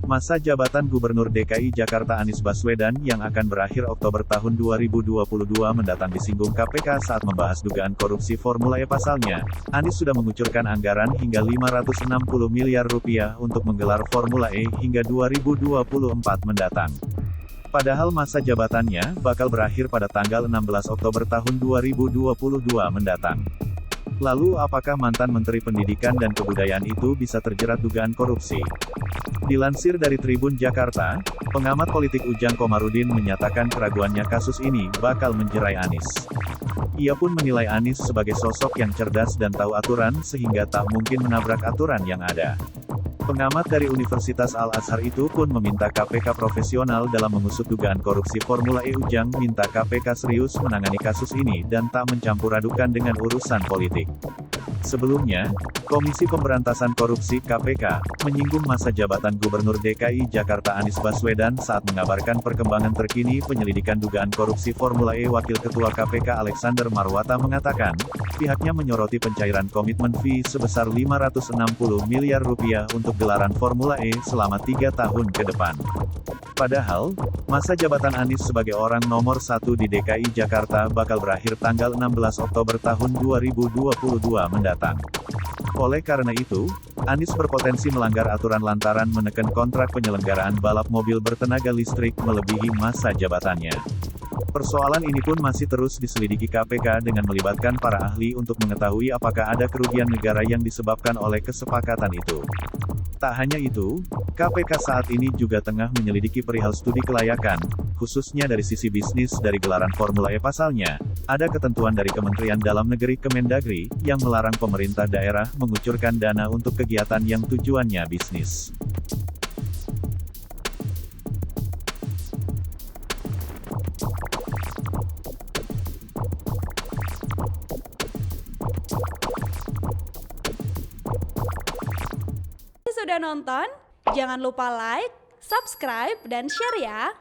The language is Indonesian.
Masa jabatan Gubernur DKI Jakarta Anies Baswedan yang akan berakhir Oktober tahun 2022 mendatang disinggung KPK saat membahas dugaan korupsi Formula E. Pasalnya, Anies sudah mengucurkan anggaran hingga 560 miliar rupiah untuk menggelar Formula E hingga 2024 mendatang. Padahal masa jabatannya bakal berakhir pada tanggal 16 Oktober tahun 2022 mendatang. Lalu apakah mantan Menteri Pendidikan dan Kebudayaan itu bisa terjerat dugaan korupsi? Dilansir dari Tribun Jakarta, pengamat politik Ujang Komarudin menyatakan keraguannya kasus ini bakal menjerai Anies. Ia pun menilai Anies sebagai sosok yang cerdas dan tahu aturan sehingga tak mungkin menabrak aturan yang ada. Pengamat dari Universitas Al-Azhar itu pun meminta KPK profesional dalam mengusut dugaan korupsi Formula E. Ujang minta KPK serius menangani kasus ini dan tak mencampur adukan dengan urusan politik. Sebelumnya, Komisi Pemberantasan Korupsi (KPK) menyinggung masa jabatan Gubernur DKI Jakarta Anies Baswedan saat mengabarkan perkembangan terkini penyelidikan dugaan korupsi Formula E. Wakil Ketua KPK Alexander Marwata mengatakan, pihaknya menyoroti pencairan komitmen fee sebesar 560 miliar rupiah untuk gelaran Formula E selama 3 tahun ke depan. Padahal, masa jabatan Anies sebagai orang nomor 1 di DKI Jakarta bakal berakhir tanggal 16 Oktober tahun 2022 mendatang. Oleh karena itu, Anies berpotensi melanggar aturan lantaran menekan kontrak penyelenggaraan balap mobil bertenaga listrik melebihi masa jabatannya. Persoalan ini pun masih terus diselidiki KPK dengan melibatkan para ahli untuk mengetahui apakah ada kerugian negara yang disebabkan oleh kesepakatan itu. Tak hanya itu, KPK saat ini juga tengah menyelidiki perihal studi kelayakan, khususnya dari sisi bisnis dari gelaran Formula E. Pasalnya, ada ketentuan dari Kementerian Dalam Negeri Kemendagri, yang melarang pemerintah daerah mengucurkan dana untuk kegiatan yang tujuannya bisnis. Sudah nonton? Jangan lupa like, subscribe, dan share ya!